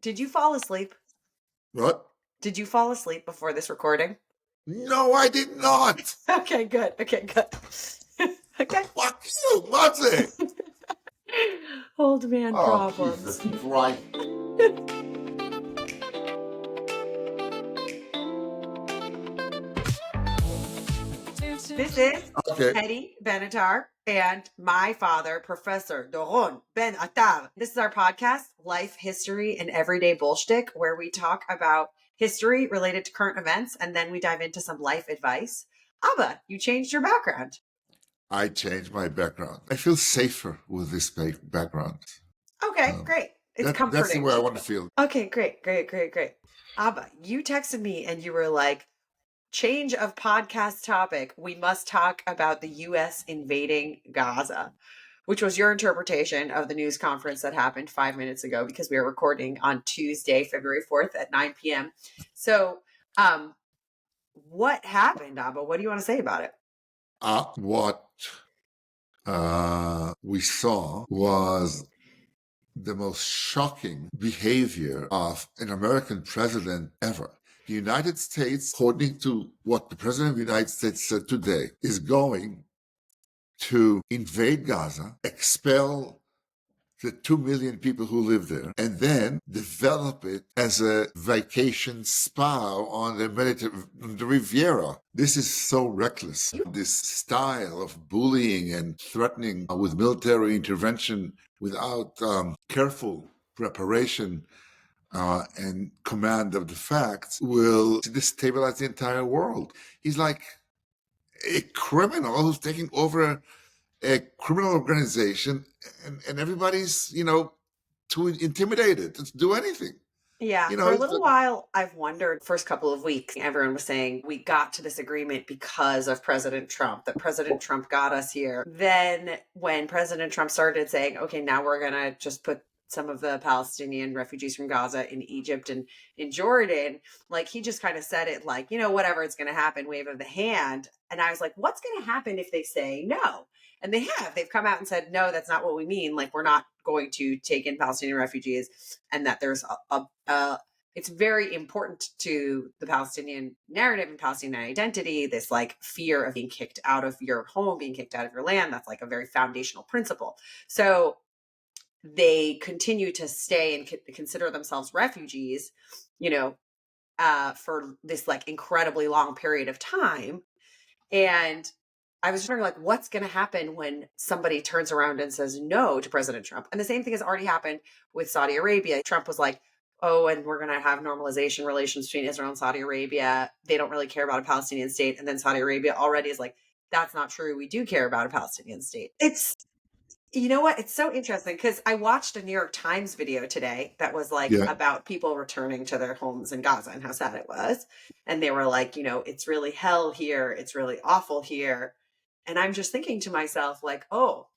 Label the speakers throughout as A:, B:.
A: Did you fall asleep?
B: What?
A: Did you fall asleep before this recording?
B: No, I did not.
A: Okay, good. Okay, good. Okay.
B: Fuck you, what's it?
A: Old man
B: Oh,
A: problems.
B: Jesus Christ.
A: This is
B: Okay.
A: Heddy Benatar and my father, Professor Doron Benatar. This is our podcast, Life, History, and Everyday Bullshit, where we talk about history related to current events, and then we dive into some life advice. Abba, you changed your background.
B: I changed my background. I feel safer with this background.
A: Okay, great. It's
B: That's the
A: comforting.
B: way I want to feel.
A: Okay, great. Abba, you texted me and you were like, change of podcast topic. We must talk about the U.S. invading Gaza, which was your interpretation of the news conference that happened 5 minutes ago because we were recording on Tuesday, February 4th at 9 p.m. So, what happened, Abba? What do you want to say about it?
B: What we saw was the most shocking behavior of an American president ever. The United States, according to what the President of the United States said today, is going to invade Gaza, expel the 2 million people who live there, and then develop it as a vacation spa on the Riviera. This is so reckless. This style of bullying and threatening with military intervention without careful preparation and command of the facts will destabilize the entire world. He's like a criminal who's taking over a criminal organization, and everybody's, too intimidated to do anything.
A: Yeah, for a little while, I've wondered, first couple of weeks, everyone was saying we got to this agreement because of President Trump, that President Trump got us here. Then when President Trump started saying, okay, now we're going to just put some of the Palestinian refugees from Gaza in Egypt and in Jordan, like he just kind of said it like, whatever, it's going to happen, wave of the hand. And I was like, what's going to happen if they say no? And they've come out and said, no, that's not what we mean. Like, we're not going to take in Palestinian refugees, and that there's it's very important to the Palestinian narrative and Palestinian identity, this like fear of being kicked out of your home, being kicked out of your land. That's like a very foundational principle. So they continue to stay and consider themselves refugees, for this like incredibly long period of time. And I was just wondering, like, what's going to happen when somebody turns around and says no to President Trump? And the same thing has already happened with Saudi Arabia. Trump was like, oh, and we're going to have normalization relations between Israel and Saudi Arabia. They don't really care about a Palestinian state. And then Saudi Arabia already is like, that's not true. We do care about a Palestinian state. You know what? It's so interesting because I watched a New York Times video today that was like about people returning to their homes in Gaza and how sad it was. And they were like, it's really hell here. It's really awful here. And I'm just thinking to myself, like, oh,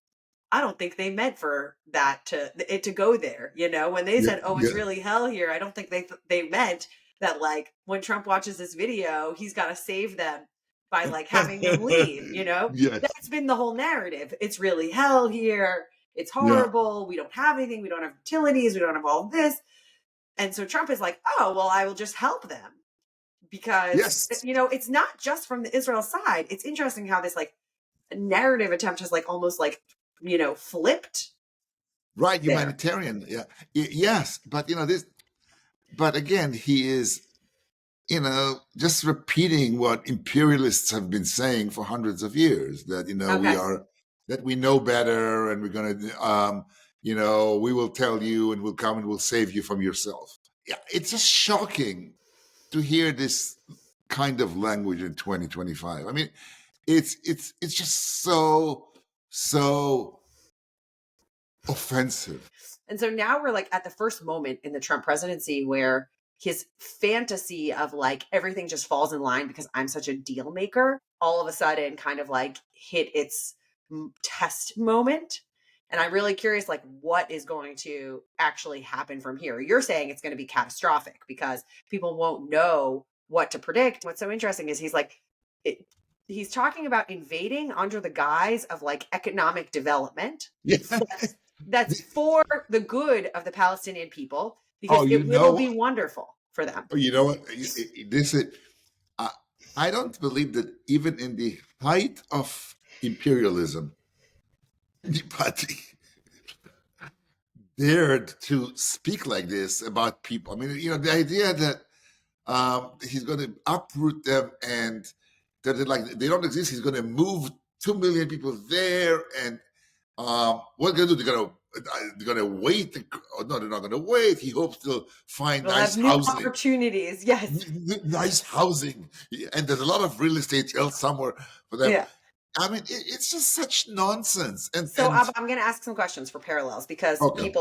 A: I don't think they meant for that to go there. When they said, oh, it's really hell here, I don't think they meant that, like, when Trump watches this video, he's got to save them by like having them leave.
B: Yes.
A: That's been the whole narrative. It's really hell here. It's horrible. We don't have anything. We don't have utilities. We don't have all this. And so Trump is like, oh, well, I will just help them because, it's not just from the Israel side. It's interesting how this like narrative attempt has like almost like, flipped.
B: Right. Humanitarian. Yeah. Yes. But, but again, he is, just repeating what imperialists have been saying for hundreds of years, that, we know better, and we're going to, we will tell you, and we'll come and we'll save you from yourself. Yeah. It's just shocking to hear this kind of language in 2025. I mean, it's just so offensive.
A: And so now we're like at the first moment in the Trump presidency where his fantasy of like everything just falls in line because I'm such a deal maker, all of a sudden kind of like hit its test moment. And I'm really curious, like, what is going to actually happen from here? You're saying it's going to be catastrophic because people won't know what to predict. What's so interesting is he's like, he's talking about invading under the guise of like economic development.
B: Yes.
A: That's for the good of the Palestinian people. because
B: Oh,
A: it'll be wonderful for them.
B: you know what? This is, uh, I don't believe that even in the height of imperialism, anybody dared to speak like this about people. I mean, the idea that he's going to uproot them and that they don't exist. He's going to move 2 million people there, and what they're going to do? They're going to wait. Oh, no, they're not going to wait. He hopes to find
A: They'll
B: nice
A: have new
B: housing,
A: opportunities. Yes.
B: nice housing, and there's a lot of real estate held somewhere for them.
A: Yeah.
B: I mean, it's just such nonsense.
A: So I'm going to ask some questions for parallels because
B: Okay,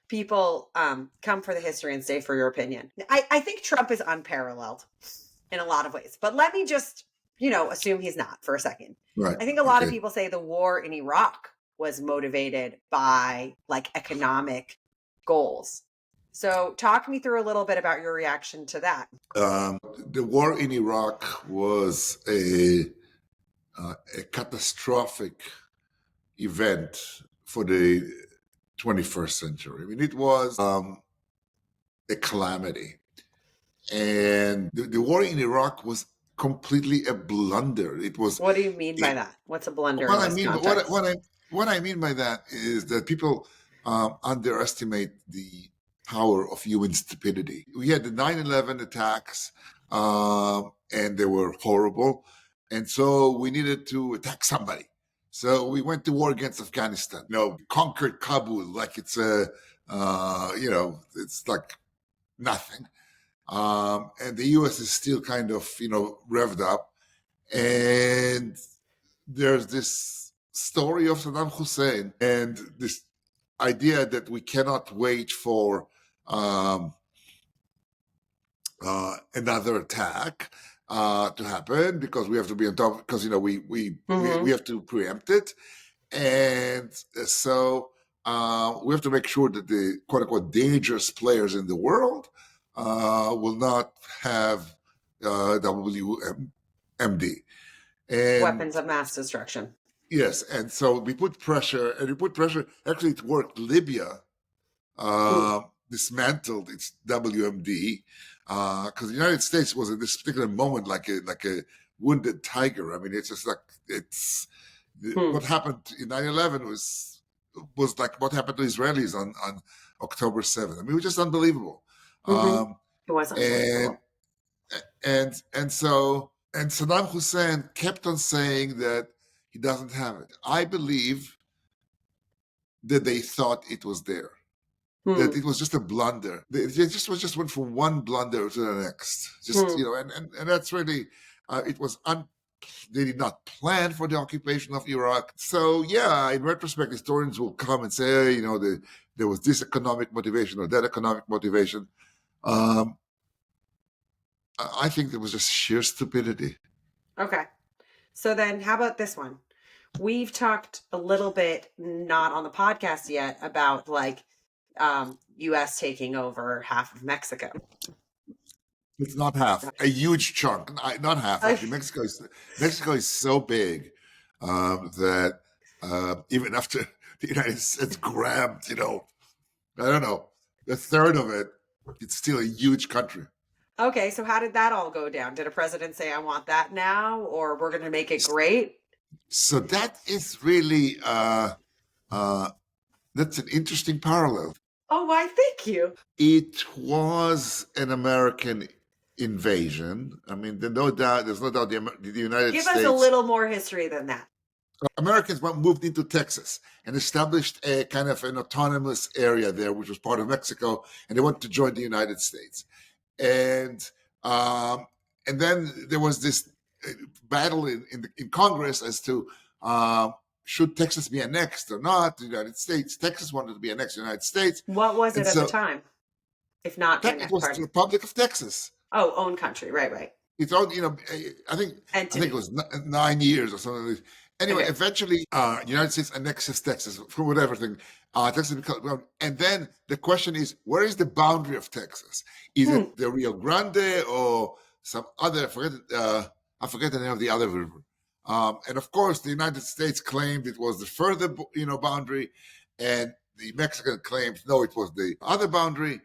A: people come for the history and stay for your opinion. I think Trump is unparalleled in a lot of ways, but let me just assume he's not for a second.
B: right,
A: I think a lot of
B: okay.
A: people say the war in Iraq was motivated by like economic goals. So talk me through a little bit about your reaction to that.
B: The war in Iraq was a catastrophic event for the 21st century. I mean, it was a calamity. And the war in Iraq was completely a blunder. It was.
A: What do you mean by that? What's a blunder
B: What
A: in
B: I
A: this
B: mean,
A: context?
B: what I mean by that is that people underestimate the power of human stupidity. We had the 9/11 attacks, and they were horrible, and so we needed to attack somebody. So we went to war against Afghanistan. Conquered Kabul like it's it's like nothing. And the U.S. is still kind of revved up, and there's this story of Saddam Hussein and this idea that we cannot wait for another attack to happen because we have to be on top because we have to preempt it, and so we have to make sure that the quote unquote dangerous players in the world will not have WMD. And
A: Weapons of mass destruction.
B: yes, and so we put pressure, and we put pressure. Actually, it worked. Libya dismantled its WMD because the United States was at this particular moment like a wounded tiger. I mean, it's just like what happened in 9/11 was like what happened to Israelis on October 7th. I mean, it was just unbelievable.
A: It was unbelievable.
B: And so Saddam Hussein kept on saying that he doesn't have it. I believe that they thought it was there, that it was just a blunder. They just went from one blunder to the next. And that's really it was they did not plan for the occupation of Iraq. So yeah, in retrospect, historians will come and say, there was this economic motivation or that economic motivation. I think it was just sheer stupidity.
A: Okay. So then how about this one? We've talked a little bit, not on the podcast yet, about U.S. taking over half of Mexico.
B: It's not half, a huge chunk, not half. Actually, Mexico is so big that even after the United States grabbed, I don't know, a third of it, it's still a huge country.
A: Okay, so how did that all go down? Did a president say, I want that now, or we're going to make it great?
B: So that is really, that's an interesting parallel.
A: Oh, why, thank you.
B: It was an American invasion. I mean, there's no doubt the United States.
A: Give us a little more history than that.
B: Americans moved into Texas and established a kind of an autonomous area there, which was part of Mexico, and they wanted to join the United States. And then there was this battle in Congress as to should Texas be annexed or not to the United States. Texas wanted to be annexed to the United States.
A: What was it at the time? If not,
B: it was the Republic of Texas.
A: Oh, own country, right.
B: Its own, I think it was 9 years or something. Anyway, eventually, the United States annexes Texas for whatever thing. Texas becomes, and then the question is, where is the boundary of Texas? Is it the Rio Grande or some other? I forget the name of the other river. And of course, the United States claimed it was the further, boundary, and the Mexican claimed no, it was the other boundary.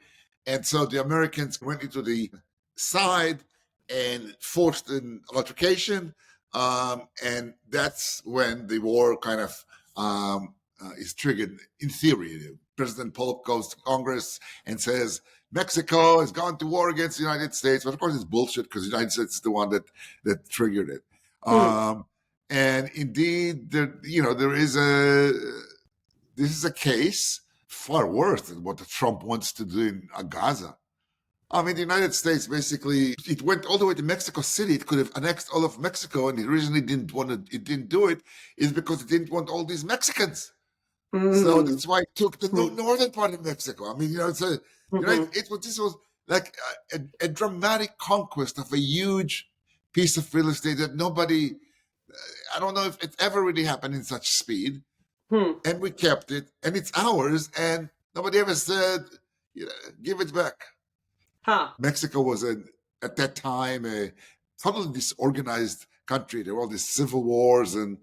B: And so the Americans went into the side and forced an altercation. And that's when the war kind of is triggered. In theory, President Polk goes to Congress and says, Mexico has gone to war against the United States. But of course, it's bullshit because the United States is the one that triggered it. And indeed, there is this is a case far worse than what Trump wants to do in Gaza. I mean, the United States basically, it went all the way to Mexico City. It could have annexed all of Mexico, and it originally didn't want to. It didn't do it, is because it didn't want all these Mexicans. So that's why it took the northern part of Mexico. I mean, it's a, this was like a dramatic conquest of a huge piece of real estate that nobody. I don't know if it ever really happened in such speed. And we kept it, and it's ours, and nobody ever said, give it back. Mexico was, at that time, a totally disorganized country. There were all these civil wars, and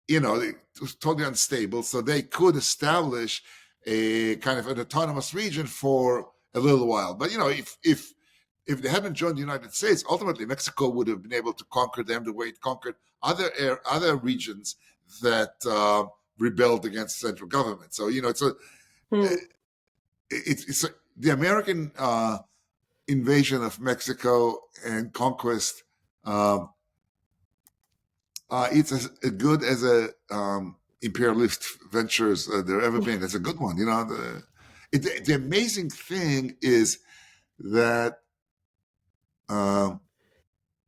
B: it was totally unstable. So they could establish a kind of an autonomous region for a little while. But if they hadn't joined the United States, ultimately Mexico would have been able to conquer them the way it conquered other regions that rebelled against the central government. So it's the American invasion of Mexico and conquest. It's as good as a imperialist ventures there ever been. It's a good one. The amazing thing is that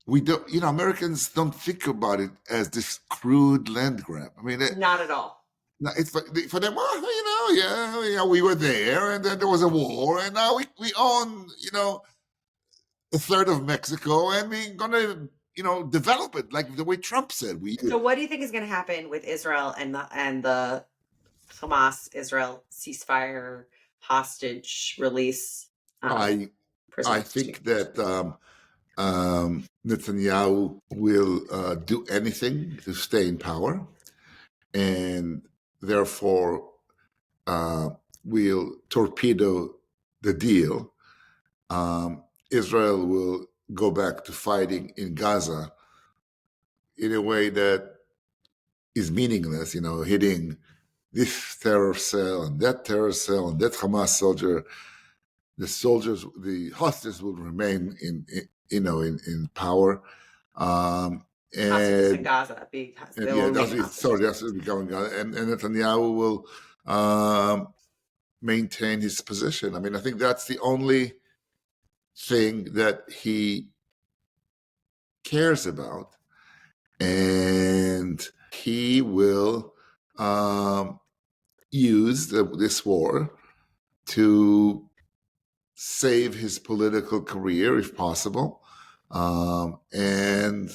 B: we don't. Americans don't think about it as this crude land grab. I mean,
A: not at all.
B: No, it's for them. We were there, and then there was a war, and now we own, a third of Mexico, and we're gonna, develop it like the way Trump said.
A: So, what do you think is going to happen with Israel and the Hamas-Israel ceasefire hostage release?
B: I think that Netanyahu will do anything to stay in power, and therefore will torpedo the deal. Israel will go back to fighting in Gaza in a way that is meaningless, hitting this terror cell and that terror cell and that Hamas soldier. The hostages will remain in power.
A: Hostages in Gaza.
B: That's becoming Gaza. And Netanyahu will maintain his position. I mean, I think that's the only thing that he cares about, and he will use this war to save his political career if possible, and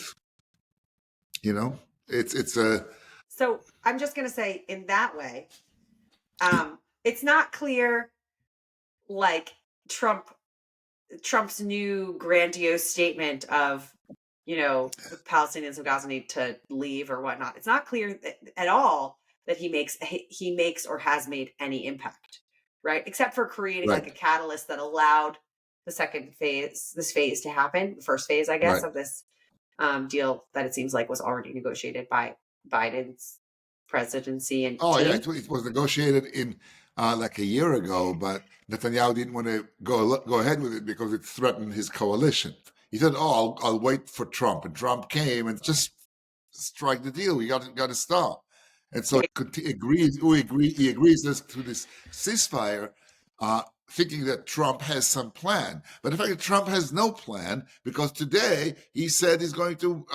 B: it's a.
A: So I'm just going to say, in that way, it's not clear, like Trump's new grandiose statement of, the Palestinians of Gaza need to leave or whatnot. It's not clear at all that he makes or has made any impact, right? Except for creating like a catalyst that allowed this phase to happen, the first phase, I guess, of this deal that it seems like was already negotiated by Biden's presidency and team.
B: It was negotiated in like a year ago, but Netanyahu didn't want to go ahead with it because it threatened his coalition. He said, I'll wait for Trump. And Trump came and just strike the deal. We got to stop. And so he agrees to this ceasefire, thinking that Trump has some plan. But in fact, Trump has no plan, because today he said he's going to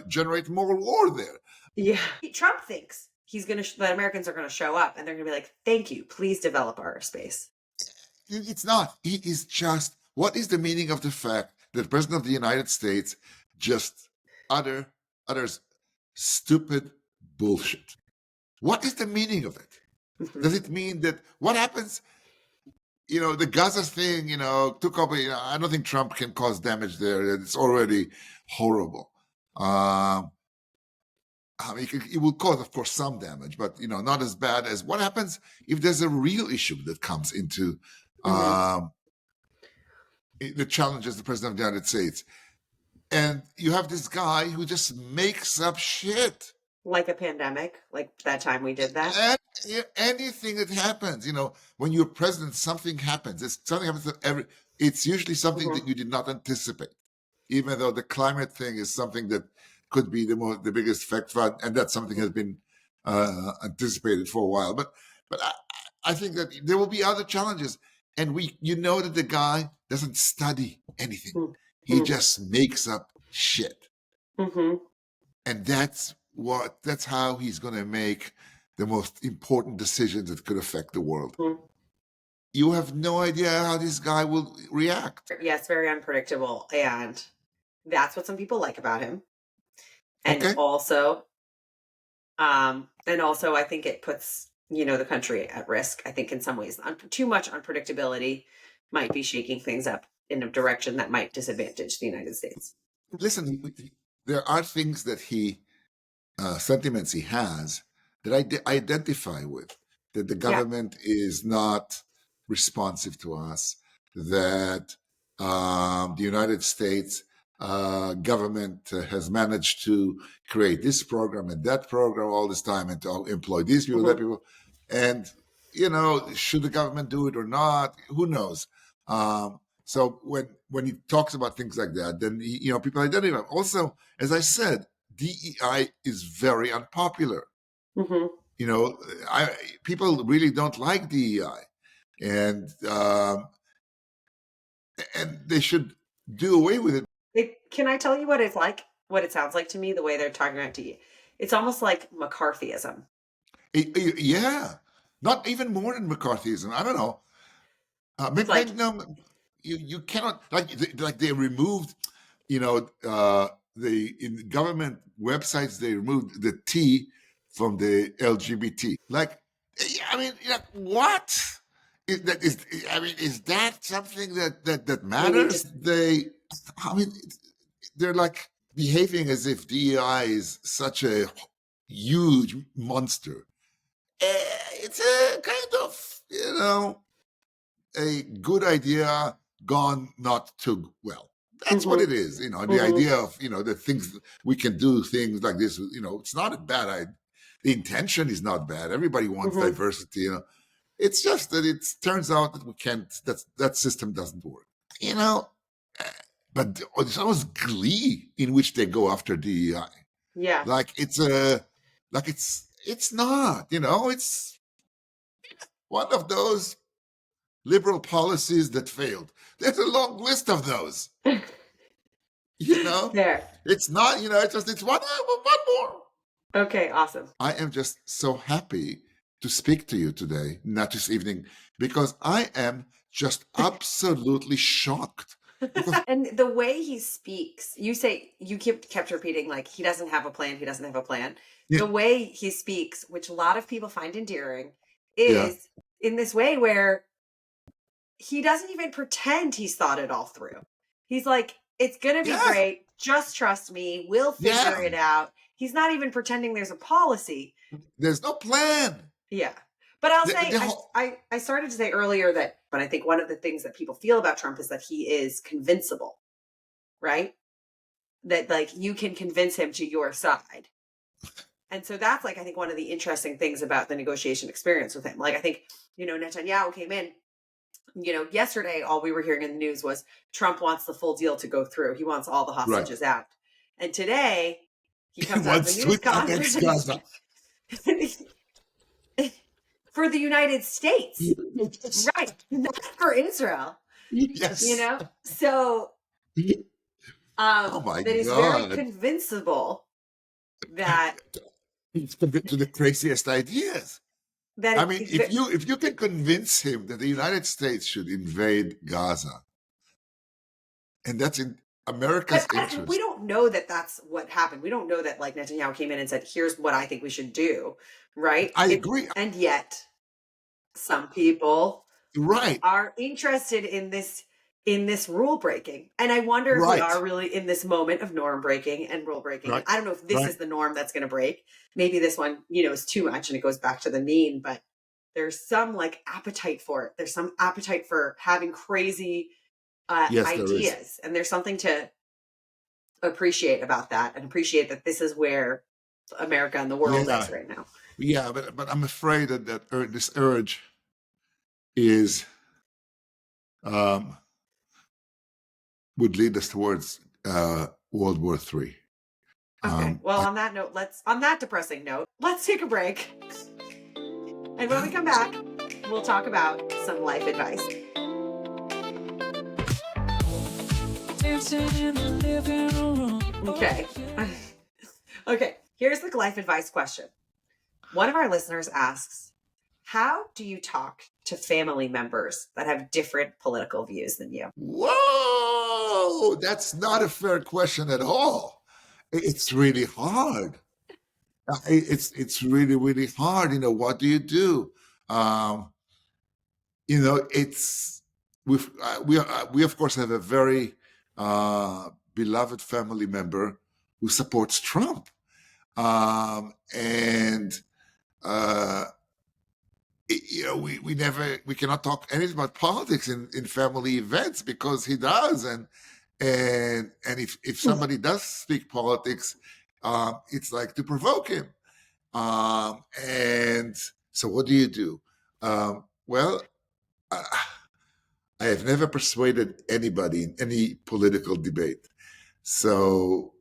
B: generate more war there.
A: Yeah. Trump thinks that Americans are going to show up and they're going to be like, thank you, please develop our space.
B: It's not. He is just, what is the meaning of the fact that the President of the United States just utters stupid bullshit? What is the meaning of it? Does it mean that what happens, the Gaza thing, took over, I don't think Trump can cause damage there. It's already horrible. it will cause, of course, some damage, but not as bad as what happens if there's a real issue that comes into
A: Hmm.
B: um, the challenges the president of the United States, and you have this guy who just makes up shit.
A: Like a pandemic, like that time we did that.
B: And anything that happens, when you're president, something happens. Something happens to it's usually something
A: Hmm.
B: that you did not anticipate, even though the climate thing is something that could be the biggest effect for, and that something has been anticipated for a while. But I think that there will be other challenges, and that the guy doesn't study anything; he
A: Hmm.
B: just makes up shit,
A: Hmm.
B: and that's how he's going to make the most important decisions that could affect the world.
A: Hmm.
B: You have no idea how this guy will react.
A: Yes, very unpredictable. And that's what some people like about him. And
B: Okay.
A: also I think it puts, the country at risk. I think in some ways, too much unpredictability might be shaking things up in a direction that might disadvantage the United States.
B: Listen, there are things that sentiments he has that I identify with, that the
A: Yeah.
B: government is not responsive to us, that the United States government has managed to create this program and that program all this time and to employ these people, that
A: Hmm.
B: people. And, should the government do it or not? Who knows? So when he talks about things like that, then people identify. Also, as I said, DEI is very unpopular.
A: Hmm.
B: You know, people really don't like DEI, and they should do away with it.
A: Can I tell you what it's like? What it sounds like to me, the way they're talking about DE. It's almost like McCarthyism.
B: Yeah, not even more than McCarthyism. I don't know. Maybe,
A: Like,
B: no, you cannot like they removed, in government websites they removed the T from the LGBT. Like, I mean, what? Is that something that
A: we need
B: matters?
A: to.
B: I mean, they're like behaving as if DEI is such a huge monster. It's a kind of, a good idea gone not too well. That's what
A: Hmm.
B: it is. The
A: Hmm.
B: idea of, the things we can do things like this, it's not a bad idea. The intention is not bad. Everybody wants
A: Hmm.
B: diversity. It's just that it turns out that we can't, that system doesn't work. You know, uh, but it's almost glee in which they go after DEI.
A: Yeah.
B: Like it's not, it's one of those liberal policies that failed. There's a long list of those. You know,
A: There.
B: it's not. It's one more.
A: Okay, awesome.
B: I am just so happy to speak to you today, not this evening, because I am just absolutely shocked. Because
A: And the way he speaks, you kept repeating, like, he doesn't have a plan, he doesn't have a plan.
B: yeah,
A: The way he speaks, which a lot of people find endearing,
B: yeah,
A: is in this way where he doesn't even pretend he's thought it all through. He's like, it's going to be
B: yeah,
A: great. Just trust me. We'll figure
B: yeah.
A: it out. He's not even pretending there's a policy.
B: There's no plan.
A: Yeah. But I'll say,
B: The whole,
A: I started to say earlier that, but I think one of the things that people feel about Trump is that he is convincible, right? That like you can convince him to your side. And so that's like, I think one of the interesting things about the negotiation experience with him. Like, I think, Netanyahu came in, yesterday, all we were hearing in the news was Trump wants the full deal to go through. He wants all the
B: right.
A: hostages out. And today he
B: He
A: comes out of the
B: wants to
A: news
B: annex
A: conference
B: Gaza.
A: for the United States,
B: Yes.
A: right? Not for Israel,
B: Yes.
A: So
B: Oh my
A: that is very
B: God.
A: convincible that
B: To the craziest ideas. I
A: that
B: mean, if you can convince him that the United States should invade Gaza, and that's in America's
A: but we
B: interest,
A: don't know that that's what happened. We don't know that like Netanyahu came in and said, "Here's what I think we should do," right?
B: I agree.
A: And yet, some people
B: Right.
A: are interested in this in this rule breaking. And I wonder if we
B: Right,
A: are really in this moment of norm breaking and rule breaking. And
B: right,
A: I don't know if this
B: right.
A: is the norm that's going to break. Maybe this one, is too much and it goes back to the mean, but there's some like appetite for it. There's some appetite for having crazy
B: Yes, there is.
A: ideas. And there's something to appreciate about that and appreciate that this is where America and the world
B: Yeah,
A: is right now.
B: yeah, but I'm afraid that this urge is um, would lead us towards World War III.
A: Okay. Well, on that note, on that depressing note, let's take a break. And when we come back, we'll talk about some life advice. Okay. Okay. Here's the life advice question. One of our listeners asks, how do you talk to family members that have different political views than you?
B: Whoa, that's not a fair question at all. It's really hard. It's really hard. What do you do? Um, it's we of course have a very beloved family member who supports Trump, and we cannot talk anything about politics in family events because he does, and if somebody does speak politics, it's like to provoke him, and so what do you do? Well, I have never persuaded anybody in any political debate. So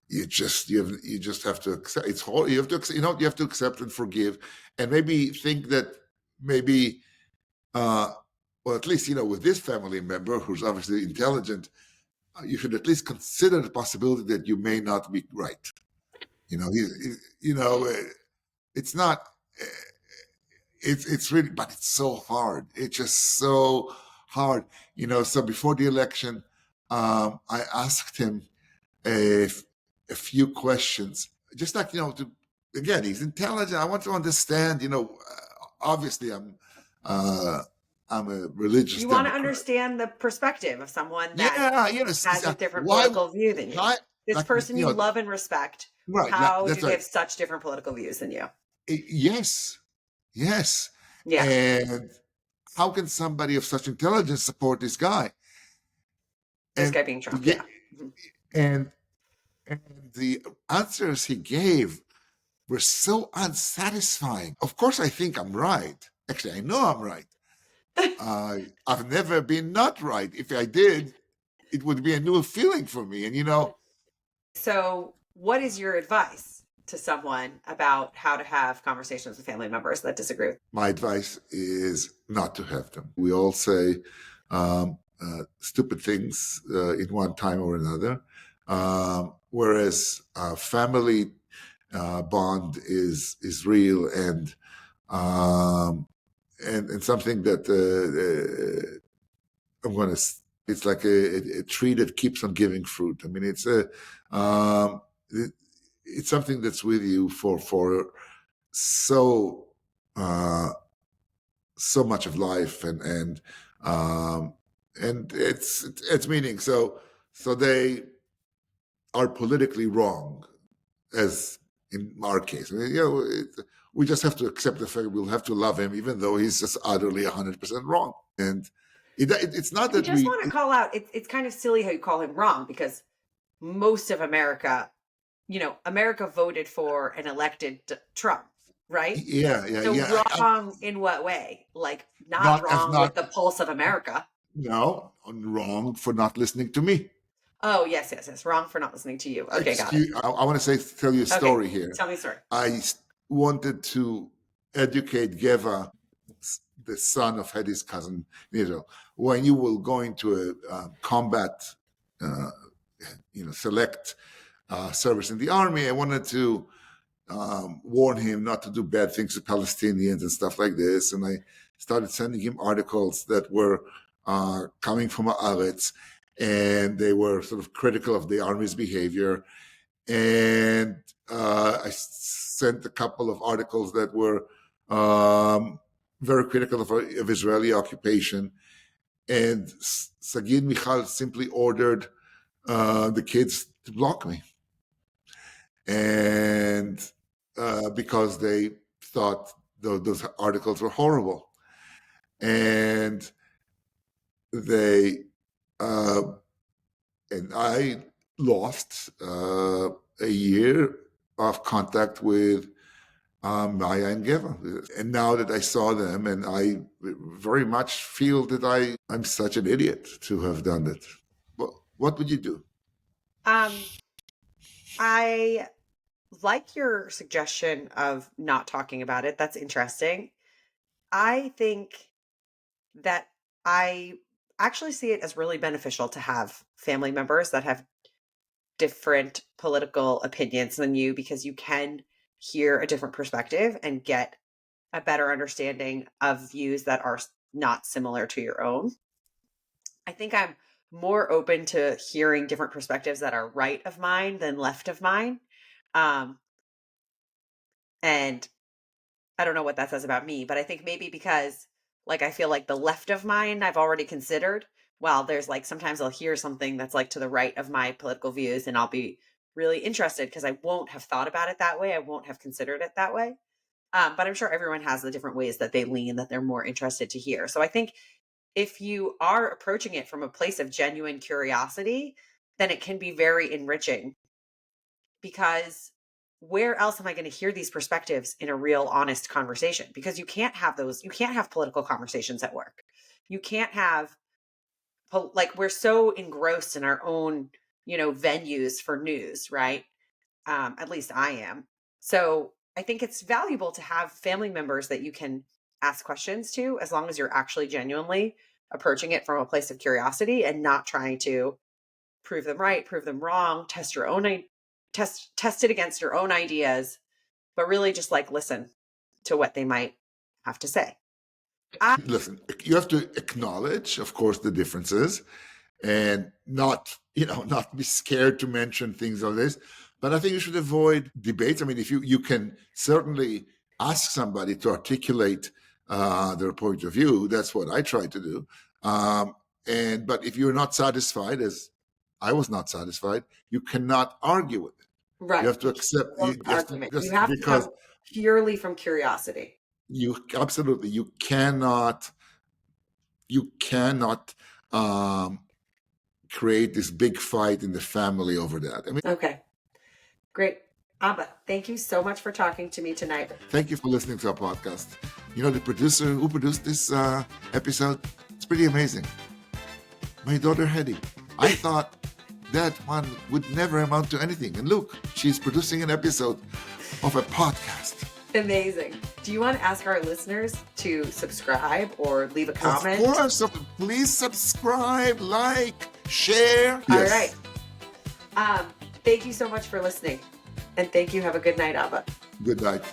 B: you just have to accept. It's hard. You have to you have to accept and forgive, and maybe think that maybe well, at least with this family member who's obviously intelligent, you should at least consider the possibility that you may not be right. It's not. uh, it's really, but it's so hard. It's just so hard. So before the election, I asked him a, a few questions, just like again, he's intelligent. I want to understand. Obviously, uh, I'm a religious
A: You want to
B: Democrat.
A: understand the perspective of someone that
B: Yeah,
A: has a different
B: why?
A: political view than you.
B: Why?
A: This
B: Like
A: person you love and respect,
B: right?
A: how do
B: That's
A: they
B: right.
A: have such different political views than you?
B: Yes, yes.
A: Yeah.
B: And how can somebody of such intelligence support this guy?
A: This
B: And
A: guy being Trump.
B: yeah,
A: Yeah. Mhm.
B: and the answers he gave were so unsatisfying. Of course, I think I'm right. Actually, I know I'm right. I've never been not right. If I did, it would be a new feeling for me. And
A: So, what is your advice to someone about how to have conversations with family members that disagree with?
B: my advice is not to have them. We all say stupid things in one time or another, whereas family bond is real and something that I'm going to. It's like a tree that keeps on giving fruit. I mean, it's something that's with you for so so much of life and it's meaning. So they are politically wrong, as in our case. I mean, we just have to accept the fact we'll have to love him, even though he's just utterly 100% wrong. And it's not
A: I
B: that
A: just want to call out, it's kind of silly how you call him wrong because most of America, America voted for an elected Trump, right? So wrong in what way? Like not wrong with the pulse of America.
B: No, wrong for not listening to me.
A: Oh, yes, yes, yes. Wrong for not listening to you. Okay, got it.
B: I want to tell you a story here.
A: Tell me a story.
B: I wanted to educate Geva, the son of Heddy's cousin Israel. When you were going to a combat, select service in the army, I wanted to warn him not to do bad things to Palestinians and stuff like this. And I started sending him articles that were coming from Haaretz, and they were sort of critical of the army's behavior. And I sent a couple of articles that were very critical of Israeli occupation. And Sagid Michal simply ordered the kids to block me. And because they thought those articles were horrible. And they, and I lost a year of contact with Maya and Geva. And now that I saw them, and I very much feel that I'm such an idiot to have done it. What would you do?
A: I like your suggestion of not talking about it. That's interesting. I think that I actually see it as really beneficial to have family members that have different political opinions than you, because you can hear a different perspective and get a better understanding of views that are not similar to your own. I think I'm more open to hearing different perspectives that are right of mine than left of mine. Um, and I don't know what that says about me, but I think maybe because like I feel like the left of mine I've already considered. While there's like sometimes I'll hear something that's like to the right of my political views and I'll be really interested because I won't have thought about it that way. I won't have considered it that way. But I'm sure everyone has the different ways that they lean that they're more interested to hear. So I think if you are approaching it from a place of genuine curiosity, then it can be very enriching, because where else am I going to hear these perspectives in a real honest conversation? Because you can't have political conversations at work. You can't have, like, we're so engrossed in our own, venues for news, right? At least I am. So I think it's valuable to have family members that you can ask questions to, as long as you're actually genuinely approaching it from a place of curiosity and not trying to prove them right, prove them wrong, test it against your own ideas, but really just like listen to what they might have to say.
B: Listen, you have to acknowledge, of course, the differences, and not be scared to mention things like this. But I think you should avoid debates. I mean, if you can certainly ask somebody to articulate their point of view. That's what I try to do. But if you're not satisfied, as I was not satisfied, you cannot argue with it.
A: Right.
B: You have to accept
A: argument. You have to come purely from curiosity.
B: You cannot create this big fight in the family over that. I mean,
A: okay, great. Abba, thank you so much for talking to me tonight.
B: Thank you for listening to our podcast. The producer who produced this episode, it's pretty amazing. My daughter, Heddy. I thought that one would never amount to anything. And look, she's producing an episode of a podcast.
A: Amazing. Do you want to ask our listeners to subscribe or leave a comment?
B: Of course. So please subscribe, like, share.
A: Yes. All right. Thank you so much for listening. And thank you. Have a good night, Abba.
B: Good night.